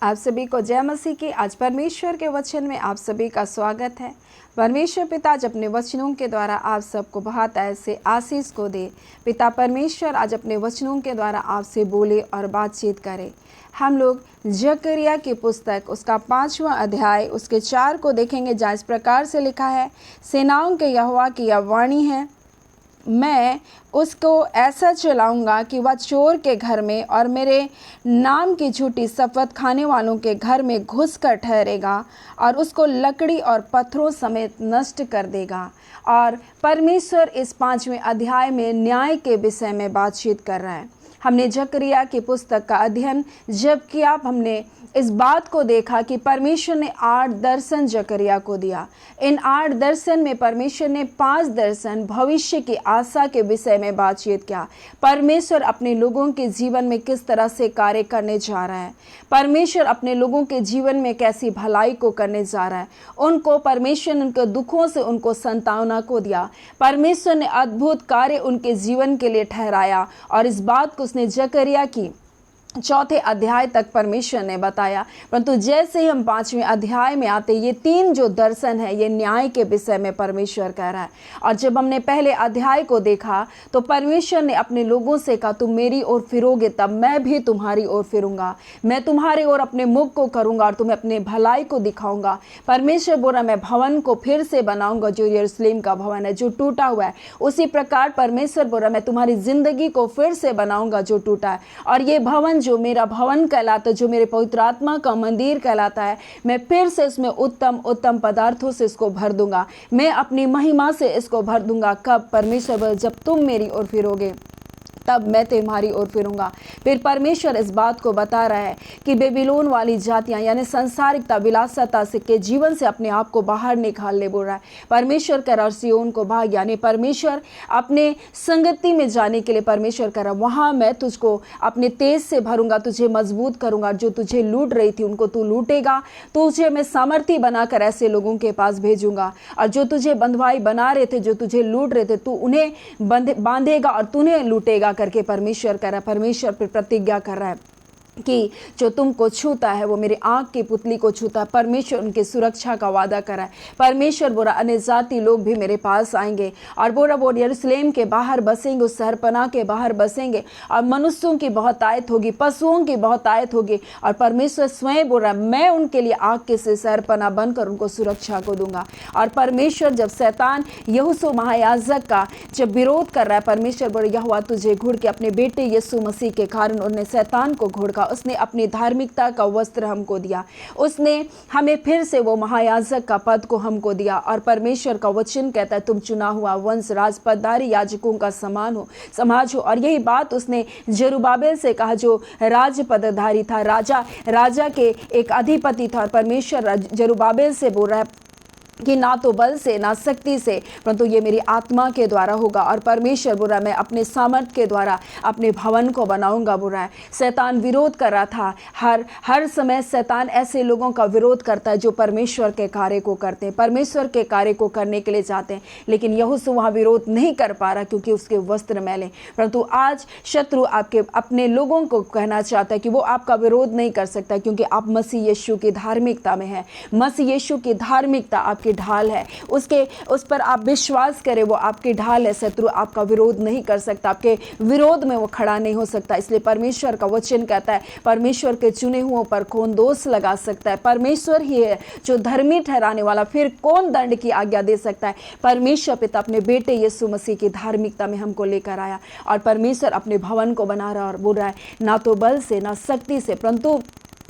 आप सभी को जय मसीह की। आज परमेश्वर के वचन में आप सभी का स्वागत है। परमेश्वर पिता आज अपने वचनों के द्वारा आप सबको बहुत ऐसे आशीष को दे। पिता परमेश्वर आज अपने वचनों के द्वारा आपसे बोले और बातचीत करे। हम लोग जकरिया की पुस्तक उसका 5वां अध्याय उसके 4 को देखेंगे, जहाँ इस प्रकार से लिखा है, सेनाओं के यहोवा की यह वाणी है, मैं उसको ऐसा चलाऊंगा कि वह चोर के घर में और मेरे नाम की झूठी शपथ खाने वालों के घर में घुस कर ठहरेगा और उसको लकड़ी और पत्थरों समेत नष्ट कर देगा। और परमेश्वर इस 5वें अध्याय में न्याय के विषय में बातचीत कर रहा है। हमने जकरिया की पुस्तक का अध्ययन जब किया, हमने इस बात को देखा कि परमेश्वर ने 8 दर्शन जकरिया को दिया। इन 8 दर्शन में परमेश्वर ने 5 दर्शन भविष्य की आशा के विषय में बातचीत किया। परमेश्वर अपने लोगों के जीवन में किस तरह से कार्य करने जा रहा है, परमेश्वर अपने लोगों के जीवन में कैसी भलाई को करने जा रहा है। उनको परमेश्वर ने उनके दुखों से उनको संतावना को दिया। परमेश्वर ने अद्भुत कार्य उनके जीवन के लिए ठहराया और इस बात को उसने जकरिया की 4थे अध्याय तक परमेश्वर ने बताया। परंतु जैसे ही हम 5वें अध्याय में आते, ये 3 जो दर्शन है ये न्याय के विषय में परमेश्वर कह रहा है। और जब हमने पहले अध्याय को देखा तो परमेश्वर ने अपने लोगों से कहा, तुम मेरी ओर फिरोगे तब मैं भी तुम्हारी ओर फिरूंगा, मैं तुम्हारी ओर अपने मुख को करूंगा और तुम्हें अपने भलाई को दिखाऊंगा। परमेश्वर बोला, मैं भवन को फिर से बनाऊंगा, जो यरूशलेम का भवन है जो टूटा हुआ है। उसी प्रकार परमेश्वर बोला, मैं तुम्हारी जिंदगी को फिर से बनाऊंगा जो टूटा है। और ये भवन जो मेरा भवन कहलाता है, जो मेरे पवित्र आत्मा का मंदिर कहलाता है, मैं फिर से इसमें उत्तम उत्तम पदार्थों से इसको भर दूंगा, मैं अपनी महिमा से इसको भर दूंगा। कब? परमेश्वर, जब तुम मेरी ओर फिरोगे तब मैं तुम्हारी ओर फिरूंगा। फिर परमेश्वर इस बात को बता रहा है कि बेबीलोन वाली जातियां यानी संसारिकता विलासता से के जीवन से अपने आप को बाहर निकालने बोल रहा है। परमेश्वर कह रहा, सिय्योन को भाग, यानी परमेश्वर अपने संगति में जाने के लिए परमेश्वर कह रहा, वहां मैं तुझको अपने तेज से भरूंगा, तुझे मजबूत करूंगा। जो तुझे लूट रही थी उनको तू लूटेगा, तुझे मैं सामर्थी बनाकर ऐसे लोगों के पास भेजूंगा। और जो तुझे बंधुआई बना रहे थे, जो तुझे लूट रहे थे, तू उन्हें बांधेगा और तूने लूटेगा करके परमेश्वर कर रहा है। परमेश्वर पर प्रतिज्ञा कर रहा है कि जो तुमको छूता है वो मेरी आँख की पुतली को छूता है। परमेश्वर उनकी सुरक्षा का वादा करा है। परमेश्वर बोला, अन्य जाति लोग भी मेरे पास आएंगे और बोला वो यरूशलेम के बाहर बसेंगे, उस शहरपनाह के बाहर बसेंगे और मनुष्यों की बहुतायत होगी, पशुओं की बहुतायत होगी। और परमेश्वर स्वयं बोल रहा है, मैं उनके लिए आग के से शहरपनाह बनकर उनको सुरक्षा को दूंगा। और परमेश्वर जब शैतान यहोशू महायाजक का जब विरोध कर रहा है, परमेश्वर बोले, यहोवा तुझे घूर के अपने बेटे यीशु मसीह के कारण उन्होंने शैतान को घूर, उसने अपनी धार्मिकता का वस्त्र हमको दिया, उसने हमें फिर से वो महायाजक का पद को हमको दिया। और परमेश्वर का वचन कहता है, तुम चुना हुआ वंश, राजपदधारी याजकों का समान हो, समाज हो। और यही बात उसने जरुब्बाबेल से कहा, जो राजपदधारी था, राजा के एक अधिपति था। और परमेश्वर जरुब्बाबेल से बोल रहा है कि ना तो बल से ना शक्ति से, परंतु ये मेरी आत्मा के द्वारा होगा। और परमेश्वर बोल रहा है, मैं अपने सामर्थ के द्वारा अपने भवन को बनाऊंगा। बोल रहा है, शैतान विरोध कर रहा था। हर समय शैतान ऐसे लोगों का विरोध करता है जो परमेश्वर के कार्य को करते हैं, परमेश्वर के कार्य को करने के लिए चाहते हैं। लेकिन यहोशू वहाँ विरोध नहीं कर पा रहा क्योंकि उसके वस्त्र मैले। परंतु आज शत्रु आपके अपने लोगों को कहना चाहता है कि वो आपका विरोध नहीं कर सकता, क्योंकि आप मसीह यीशु की धार्मिकता में है। मसीह यीशु की धार्मिकता आपकी ढाल है, उस पर आप विश्वास करें, वो आपकी ढाल है। शत्रु आपका विरोध नहीं कर सकता, आपके विरोध में वो खड़ा नहीं हो सकता। इसलिए परमेश्वर का वचन कहता है, परमेश्वर के चुने हुओं पर कौन दोष लगा सकता है? परमेश्वर ही है जो धर्मी ठहराने वाला, फिर कौन दंड की आज्ञा दे सकता है? परमेश्वर पिता अपने बेटे यीशु मसीह की धार्मिकता में हमको लेकर आया और परमेश्वर अपने भवन को बना रहा और बोल रहा है, ना तो बल से ना शक्ति से, परंतु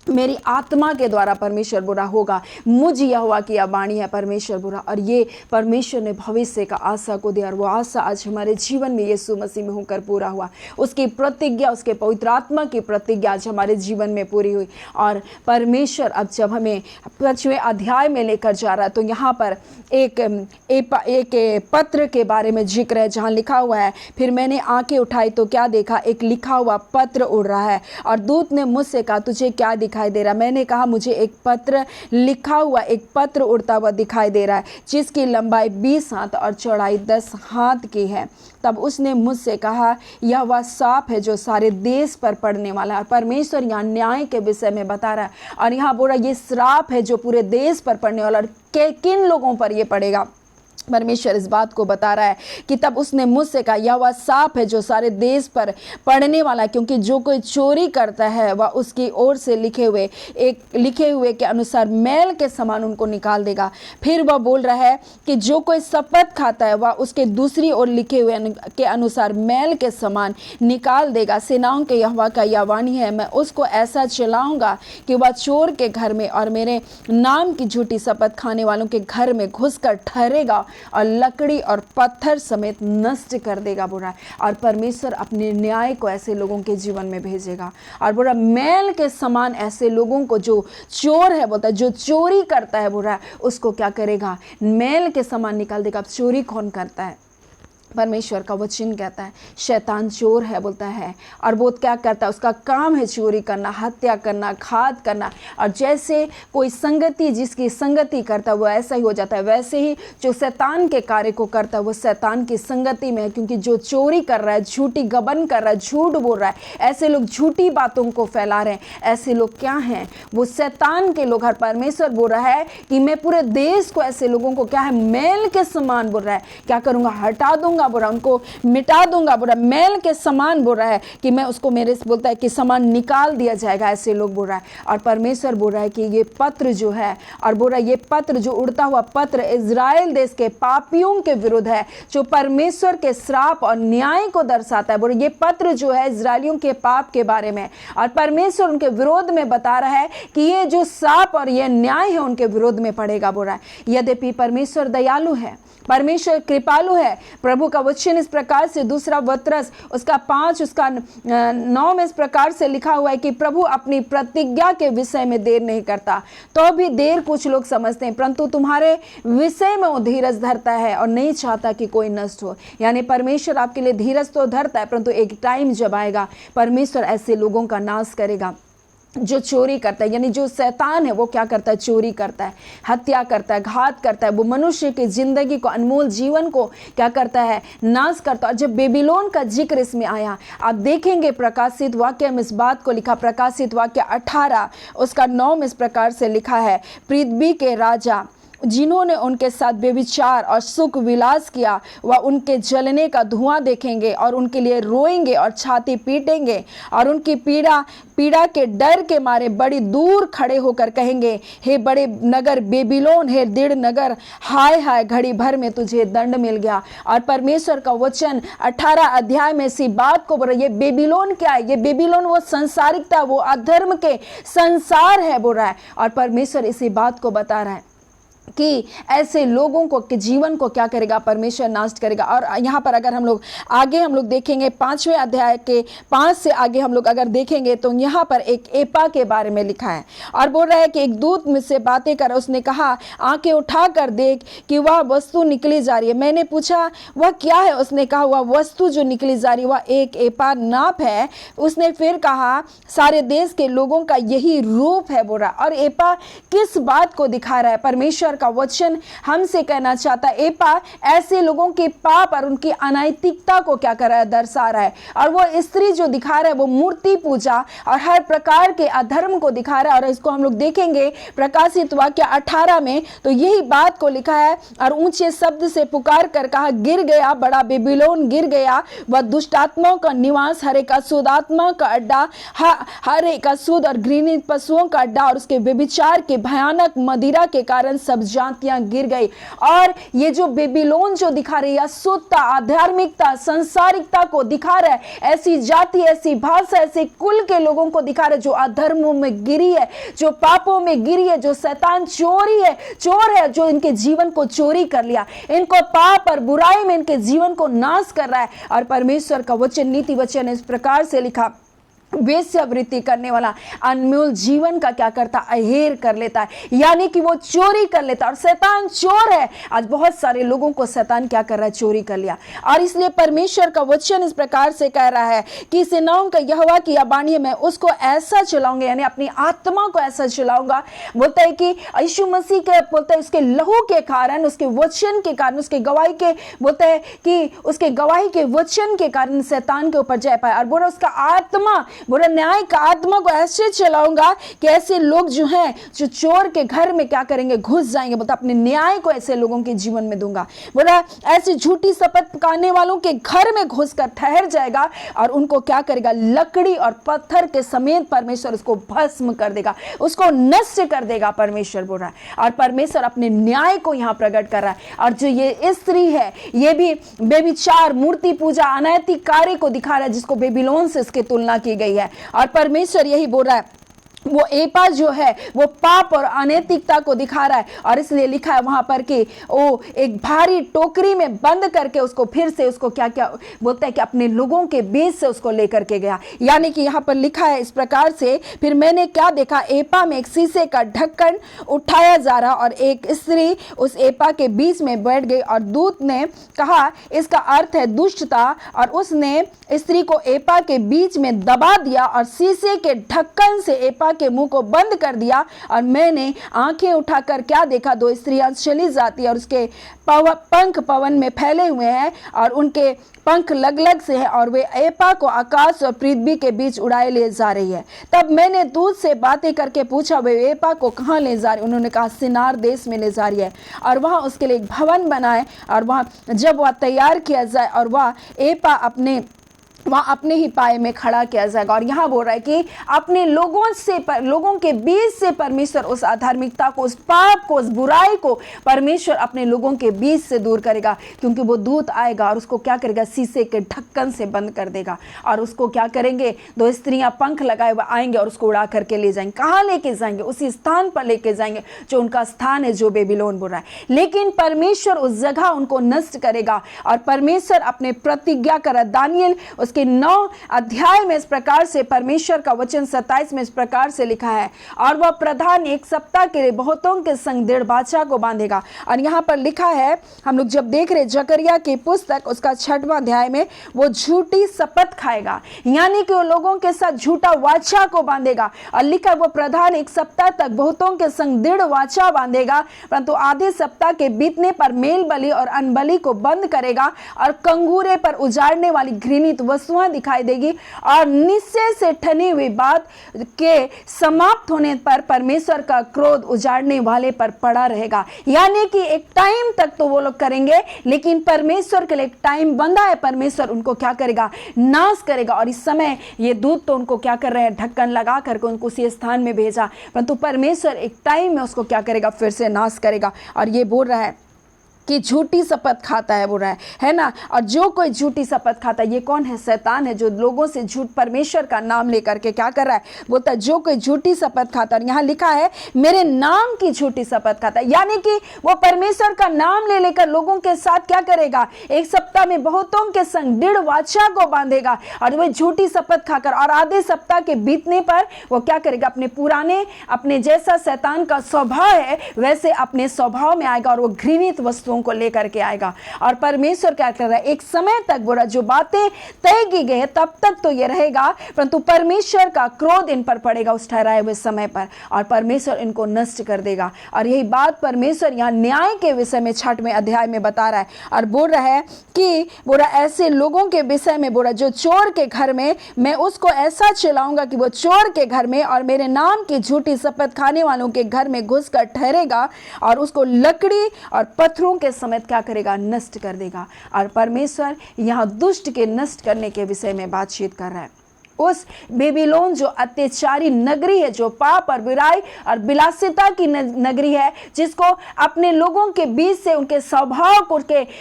मेरी आत्मा के द्वारा परमेश्वर बुरा होगा। मुझ यहोवा की वाणी है, परमेश्वर बुरा। और ये परमेश्वर ने भविष्य का आशा को दिया और वो आशा आज हमारे जीवन में यीशु मसीह में होकर पूरा हुआ। उसकी प्रतिज्ञा, उसके पवित्र आत्मा की प्रतिज्ञा आज हमारे जीवन में पूरी हुई। और परमेश्वर अब जब हमें 5वें अध्याय में लेकर जा रहा है तो यहाँ पर एक पत्र के बारे में जिक्र है, जहाँ लिखा हुआ है, फिर मैंने आंखें उठाई तो क्या देखा, एक लिखा हुआ पत्र उड़ रहा है और दूत ने मुझसे कहा, तुझे क्या दिखा? दिखाई दे रहा है। मैंने कहा मुझे एक पत्र लिखा हुआ, एक पत्र उड़ता हुआ दिखाई दे रहा है जिसकी लंबाई 20 हाथ और चौड़ाई 10 हाथ की है। तब उसने मुझसे कहा, यह वह सांप है जो सारे देश पर पड़ने वाला है। परमेश्वर यहाँ न्याय के विषय में बता रहा है और यहाँ बोल रहा है ये श्राप है जो पूरे देश पर पड़ने वाला, और किन लोगों पर ये पड़ेगा। परमेश्वर इस बात को बता रहा है कि तब उसने मुझसे कहा, यह वह सांप है जो सारे देश पर पड़ने वाला है, क्योंकि जो कोई चोरी करता है वह उसकी ओर से लिखे हुए के अनुसार मैल के समान उनको निकाल देगा। फिर वह बोल रहा है कि जो कोई शपथ खाता है वह उसके दूसरी ओर लिखे हुए के अनुसार मैल के समान निकाल देगा। सेनाओं के यहोवा का यह वाणी है, मैं उसको ऐसा चलाऊंगा कि वह चोर के घर में और मेरे नाम की झूठी शपथ खाने वालों के घर में घुसकर ठहरेगा और लकड़ी और पत्थर समेत नष्ट कर देगा। बुरा और परमेश्वर अपने न्याय को ऐसे लोगों के जीवन में भेजेगा और बुरा मैल के समान ऐसे लोगों को, जो चोर है बोलता है, जो चोरी करता है बुरा उसको क्या करेगा, मैल के समान निकाल देगा। अब चोरी कौन करता है? परमेश्वर का वचन कहता है शैतान चोर है बोलता है, और वो क्या करता है, उसका काम है चोरी करना, हत्या करना, घात करना। और जैसे कोई संगति जिसकी संगति करता है वो ऐसा ही हो जाता है, वैसे ही जो शैतान के कार्य को करता है वो शैतान की संगति में है। क्योंकि जो चोरी कर रहा है, झूठी गबन कर रहा है, झूठ बोल रहा है, ऐसे लोग झूठी बातों को फैला रहे हैं, ऐसे लोग क्या हैं, वो शैतान के लोग। हर परमेश्वर बोल रहा है कि मैं पूरे देश को ऐसे लोगों को क्या है, मैल के समान बोल रहा है, क्या करूंगा, हटा दूंगा बुरा, उनको मिटा दूंगा बुरा, मैल के समान बोल रहा है कि मैं उसको मेरे से बोलता है कि समान निकाल दिया जाएगा, ऐसे लोग बोल रहा है। और परमेश्वर बोल रहा है कि ये पत्र जो है, और बोल रहा है ये पत्र जो उड़ता हुआ पत्र इजराइल देश के पापियों के विरुद्ध है, जो परमेश्वर के श्राप और न्याय को दर्शाता है। बोल रहा है ये पत्र जो है इजराइलियों के पाप के बारे में, और परमेश्वर उनके विरोध में बता रहा है कि ये जो श्राप और ये न्याय है उनके विरोध में पड़ेगा। बोल रहा है यद्यपि परमेश्वर दयालु है, परमेश्वर कृपालु है। प्रभु का वचन इस प्रकार से, दूसरा पतरस उसका 5 उसका 9 में इस प्रकार से लिखा हुआ है कि प्रभु अपनी प्रतिज्ञा के विषय में देर नहीं करता, तो भी देर कुछ लोग समझते हैं, परंतु तुम्हारे विषय में वो धीरज धरता है और नहीं चाहता कि कोई नष्ट हो। यानी परमेश्वर आपके लिए धीरज तो धरता है, परंतु एक टाइम जब आएगा परमेश्वर ऐसे लोगों का नाश करेगा जो चोरी करता है। यानी जो शैतान है वो क्या करता है, चोरी करता है, हत्या करता है, घात करता है, वो मनुष्य की जिंदगी को, अनमोल जीवन को क्या करता है, नाश करता है। और जब बेबीलोन का जिक्र इसमें आया, आप देखेंगे प्रकाशित वाक्य में इस बात को लिखा, प्रकाशित वाक्य 18 उसका 9 में इस प्रकार से लिखा है, पृथ्वी के राजा जिन्होंने उनके साथ व्यभिचार और सुख विलास किया वह उनके जलने का धुआं देखेंगे और उनके लिए रोएंगे और छाती पीटेंगे और उनकी पीड़ा के डर के मारे बड़ी दूर खड़े होकर कहेंगे, हे बड़े नगर बेबीलोन, हे दृढ़ नगर, हाय हाय घड़ी भर में तुझे दंड मिल गया। और परमेश्वर का वचन 18 अध्याय में इसी बात को बोल रहा है। ये बेबीलोन क्या है, ये बेबीलोन वो संसारिकता, वो अधर्म के संसार है बोल रहा है। और परमेश्वर इसी बात को बता रहा है कि ऐसे लोगों को के जीवन को क्या करेगा, परमेश्वर नाश करेगा। और यहाँ पर अगर हम लोग आगे देखेंगे 5वें अध्याय के 5 से आगे हम लोग अगर देखेंगे तो यहाँ पर एक एपा के बारे में लिखा है और बोल रहा है कि एक दूत मुझसे बातें कर, उसने कहा आंखें उठा कर देख कि वह वस्तु निकली जा रही है। मैंने पूछा वह क्या है? उसने कहा वह वस्तु जो निकली जा रही है वह एक एपा नाप है। उसने फिर कहा सारे देश के लोगों का यही रूप है बोला। और एपा किस बात को दिखा रहा है? परमेश्वर का वचन हमसे कहना चाहता है एपा ऐसे लोगों के पाप और उनकी अनैतिकता को क्या कर रहा है, दर्शा रहा है। और वो स्त्री जो दिखा रहा है वो मूर्ति पूजा और हर प्रकार के अधर्म को दिखा रहा है। और इसको हम लोग देखेंगे प्रकाशित वाक्य 18 में तो यही बात को लिखा है। और ऊंचे शब्द से पुकार कर कहा गिर गया, बड़ा बेबीलोन गिर गया, वह दुष्ट आत्माओं का निवास, हर एक अशुद्ध आत्मा का अड्डा, हर एक अशुद्ध और घृणित पशुओं का अड्डा, और उसके व्यभिचार के भयानक मदिरा के कारण सब जातियां गिर गई। और ये जो बेबीलोन जो दिखा रही है अशुद्धता, आध्यात्मिकता, संसारिकता को दिखा रहा है, ऐसी जाति, ऐसी भाषा, ऐसे कुल के लोगों को दिखा रहा है जो अधर्मों में गिरी है, जो पापों में गिरी है, जो शैतान चोर है, जो इनके जीवन को चोरी कर लिया, इनको पाप और बुराई में इनके जीवन को नाश कर रहा है। और परमेश्वर का वचन, नीति वचन इस प्रकार से लिखा, वेश्यावृत्ति करने वाला अनमोल जीवन का क्या करता, अहेर कर लेता है, यानी कि वो चोरी कर लेता है। और शैतान चोर है। आज बहुत सारे लोगों को शैतान क्या कर रहा है, चोरी कर लिया। और इसलिए परमेश्वर का वचन इस प्रकार से कह रहा है कि सेनाओं का यहोवा की यह वाणी है, मैं उसको ऐसा चलाऊंगा, यानी अपनी आत्मा को ऐसा चलाऊंगा। बोलता है कि यीशु मसीह के, बोलता है उसके लहू के कारण, उसके वचन के कारण, उसके गवाही के, बोलता है कि उसके गवाही के वचन के कारण शैतान के ऊपर जय पाए। और बोला उसका आत्मा, बोला न्याय का आत्मा को ऐसे चलाऊंगा कि ऐसे लोग जो हैं, जो चोर के घर में क्या करेंगे, घुस जाएंगे। बोलता अपने न्याय को ऐसे लोगों के जीवन में दूंगा। बोला ऐसे झूठी शपथ पकाने वालों के घर में घुसकर ठहर जाएगा और उनको क्या करेगा, लकड़ी और पत्थर के समेत परमेश्वर उसको भस्म कर देगा, उसको नष्ट कर देगा, परमेश्वर बोल रहा है। और परमेश्वर अपने न्याय को यहाँ प्रकट कर रहा है। और जो ये स्त्री है, ये भी बेविचार, मूर्ति पूजा, अनैतिक कार्य को दिखा रहा है, जिसको बेबीलोन से इसकी तुलना की गई है। और परमेश्वर यही बोल रहा है, वो एपा जो है वो पाप और अनैतिकता को दिखा रहा है। और इसलिए लिखा है वहां पर कि वो एक भारी टोकरी में बंद करके उसको फिर से, उसको क्या क्या बोलता है कि अपने लोगों के बीच से उसको लेकर के गया। यानी कि यहाँ पर लिखा है इस प्रकार से, फिर मैंने क्या देखा, एपा में एक शीशे का ढक्कन उठाया जा रहा और एक स्त्री उस एपा के बीच में बैठ गई। और दूत ने कहा इसका अर्थ है दुष्टता, और उसने स्त्री को एपा के बीच में दबा दिया और शीशे के ढक्कन से एपा के मुंह को बंद कर दिया। और मैंने आंखें उठाकर क्या देखा, दो स्त्रियां चली जाती है और उसके पंख पवन में फैले हुए हैं और उनके पंख लगलग से है और वे एपा को आकाश और पृथ्वी के बीच उड़ाए ले जा रही है। तब मैंने दूत से बातें करके पूछा, वे एपा को कहाँ ले जा रही? उन्होंने कहा सिनार देश में ले जा रही है और वहाँ उसके लिए एक भवन बनाए और वहाँ जब वह तैयार किया जाए और वह एपा वहाँ अपने ही पाए में खड़ा किया जाएगा। और यहाँ बोल रहा है कि अपने लोगों के बीच से परमेश्वर उस अधार्मिकता को, उस पाप को, उस बुराई को परमेश्वर अपने लोगों के बीच से दूर करेगा। क्योंकि वो दूत आएगा और उसको क्या करेगा, शीशे के ढक्कन से बंद कर देगा। और उसको क्या करेंगे, दो स्त्रियां पंख लगाए हुए आएंगे और उसको उड़ा करके ले जाएंगे। कहाँ लेके जाएंगे? उसी स्थान पर लेके जाएंगे जो उनका स्थान है, जो बेबीलोन बोल रहा है। लेकिन परमेश्वर उस जगह उनको नष्ट करेगा। और परमेश्वर अपने प्रतिज्ञा करा, दानियल के 9 अध्याय में इस प्रकार से परमेश्वर का वचन 27 में इस प्रकार से लिखा है, और वह प्रधान एक सप्ताह के लिए बहुतों के संग दृढ़ वाचा को बांधेगा। और यहाँ पर लिखा है, हम लोग जब देख रहे जकरिया की पुस्तक उसका 6वां अध्याय में, वो झूठी शपथ खाएगा, यानी कि वो लोगों के साथ झूठा वाचा को बांधेगा। और लिखा वो प्रधान एक सप्ताह तक बहुतों के संग दृढ़ वाचा बांधेगा, परंतु आधे सप्ताह के बीतने पर मेल बलि और अनबलि को बंद करेगा और कंगूरे पर उजाड़ने वाली घृणित वस्तुएं दिखाई देगी। और निश्चय से ठनी हुई बात के समाप्त होने पर परमेश्वर का क्रोध उजाड़ने वाले पर पड़ा रहेगा। यानी कि एक टाइम तक तो वो लोग करेंगे, लेकिन परमेश्वर के लिए एक टाइम बंधा है, परमेश्वर उनको क्या करेगा, नाश करेगा। और इस समय ये दूत तो उनको क्या कर रहे हैं, ढक्कन लगा करके उनको उसी स्थान में भेजा, परंतु परमेश्वर एक टाइम में उसको क्या करेगा, फिर से नाश करेगा। और ये बोल रहा है कि झूठी शपथ खाता है, बोल रहा है ना। और जो कोई झूठी शपथ खाता है, ये कौन है? शैतान है, जो लोगों से झूठ परमेश्वर का नाम लेकर के क्या कर रहा है, बोलता है जो कोई झूठी शपथ खाता है। और यहाँ लिखा है मेरे नाम की झूठी शपथ खाता है, यानी कि वो परमेश्वर का नाम ले लेकर लोगों के साथ क्या करेगा, एक सप्ताह में बहुतों के संग दृढ़ वाचा को बांधेगा। और वो झूठी शपथ खाकर और आधे सप्ताह के बीतने पर वो क्या करेगा, अपने पुराने, अपने जैसा शैतान का स्वभाव है वैसे अपने स्वभाव में आएगा और वो घृणित वस्तुओं को लेकर के आएगा। और परमेश्वर क्या कर रहा है, एक समय तक बोला जो बातें तय की गई है तब तक तो ये रहेगा, परंतु परमेश्वर का क्रोध इन पर पड़ेगा उस ठहराए हुए समय पर, और परमेश्वर इनको नष्ट कर देगा। और यही बात परमेश्वर यहाँ न्याय के विषय में 6वें अध्याय में बता रहा है और बोल रहा है कि बोला ऐसे लोगों के विषय में, बोला जो चोर के घर में, मैं उसको ऐसा चलाऊंगा कि वो चोर के घर में और मेरे नाम की झूठी शपथ खाने वालों के घर में घुसकर ठहरेगा और उसको लकड़ी और पत्थरों के समेत क्या करेगा, नष्ट कर देगा। और परमेश्वर यहाँ दुष्ट के नष्ट करने के विषय में बातचीत कर रहा है। उस बेबीलोन जो अत्याचारी नगरी है, जो पाप और बुराई और विलासिता की नगरी है, जिसको अपने लोगों के बीच से, उनके स्वभाव को,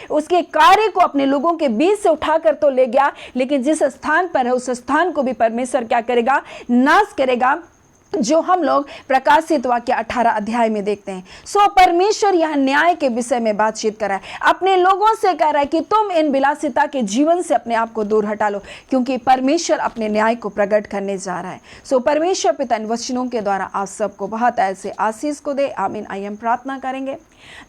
उसके कार्य को अपने लोगों के बीच से उठाकर तो ले गया, लेकिन जिस स्थान पर है उस स्थान को भी परमेश्वर क्या करेगा, नाश करेगा। जो हम लोग प्रकाशित वाक्य 18 अध्याय में देखते हैं। सो परमेश्वर यह न्याय के विषय में बातचीत कर रहा है, अपने लोगों से कह रहा है कि तुम इन विलासिता के जीवन से अपने आप को दूर हटा लो, क्योंकि परमेश्वर अपने न्याय को प्रकट करने जा रहा है। सो परमेश्वर पिता इन वचनों के द्वारा आप सबको बहुत ऐसे आशीष को दे। आमीन। आइए हम प्रार्थना करेंगे।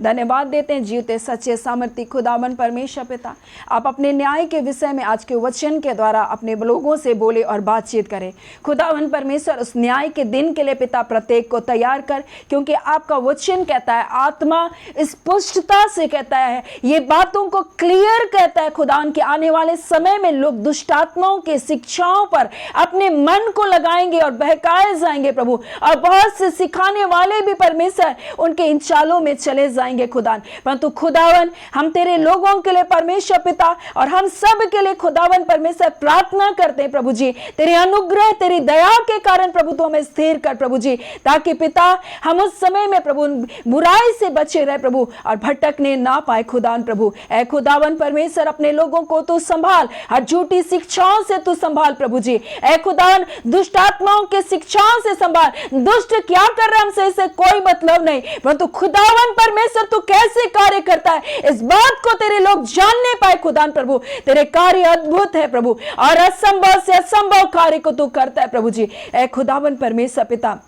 धन्यवाद देते हैं जीवते सच्चे सामर्थी खुदावन परमेश्वर पिता, आप अपने न्याय के विषय में आज के वचन के द्वारा अपने लोगों से बोले और बातचीत करें। खुदावन परमेश्वर उस न्याय के दिन के लिए पिता प्रत्येक को तैयार कर, क्योंकि आपका वचन कहता है, आत्मा स्पष्टता से कहता है, ये बातों को क्लियर कहता है खुदावन के आने वाले समय में लोग दुष्ट आत्माओं के शिक्षाओं पर अपने मन को लगाएंगे और बहकाए जाएंगे प्रभु, और बहुत से सिखाने वाले भी परमेश्वर उनके इन चालों में चले जाएंगे खुदावन। परंतु खुदावन हम तेरे लोगों के लिए परमेश्वर पिता और हम सब के लिए खुदावन परमेश्वर प्रार्थना करते हैं प्रभु जी, तेरे अनुग्रह तेरी दया के कारण प्रभु तो हमें स्थिर कर प्रभु जी, ताकि पिता हम उस समय में प्रभु बुराई से बचे रहे प्रभु और भटकने ना पाए खुदावन प्रभु। ऐ खुदावन परमेश्वर अपने लोगों को तू संभाल, हर झूठी शिक्षाओं से तू संभाल प्रभु जी। ऐ खुदावन दुष्ट आत्माओं के शिक्षाओं से संभाल, दुष्ट क्या कर रहे हैं हमसे इससे कोई मतलब नहीं, परंतु खुदावन परमेश्वर तू कैसे कार्य करता है इस बात को तेरे लोग जानने पाए खुदान प्रभु। तेरे कार्य अद्भुत है प्रभु, और असंभव से असंभव कार्य को तू करता है प्रभु जी। ऐ खुदावन परमेश्वर पिता,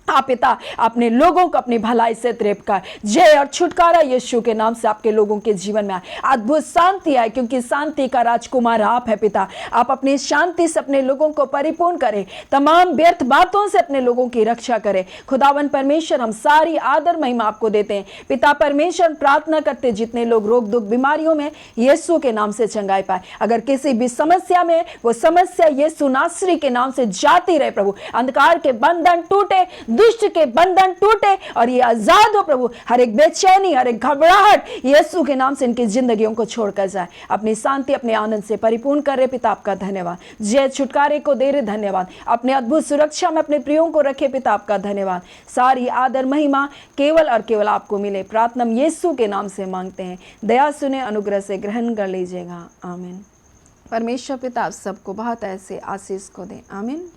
आप पिता अपने लोगों को अपनी भलाई से त्रेपका जय और छुटकारा यीशु के नाम से आपके लोगों के जीवन में आए, अद्भुत शांति आए, क्योंकि शांति का राजकुमार आप है पिता। आप अपनी शांति से अपने लोगों को परिपूर्ण करें, तमाम व्यर्थ बातों से अपने लोगों की रक्षा करें। खुदावन परमेश्वर हम सारी आदर महिमा आपको देते हैं पिता परमेश्वर। प्रार्थना करते जितने लोग रोग दुख बीमारियों में यीशु के नाम से चंगाई पाए, अगर किसी भी समस्या में वो समस्या यीशु नासरी के नाम से जाती रहे प्रभु, अंधकार के बंधन टूटे, दुष्ट के बंधन टूटे और ये आजाद हो प्रभु। हर एक बेचैनी, हर एक घबराहट यीशु के नाम से इनकी जिंदगियों को छोड़कर जाए, अपनी शांति अपने आनंद से परिपूर्ण कर रहे पिता। आपका धन्यवाद, जय छुटकारे को दे रहे धन्यवाद, अपने अद्भुत सुरक्षा में अपने प्रियों को रखे पिता। आपका धन्यवाद, सारी आदर महिमा केवल और केवल आपको मिले। प्रार्थना यीशु के नाम से मांगते हैं, दया सुने, अनुग्रह से ग्रहण कर लीजिएगा। आमीन। परमेश्वर पिता आप सबको बहुत ऐसे आशीष को दे। आमीन।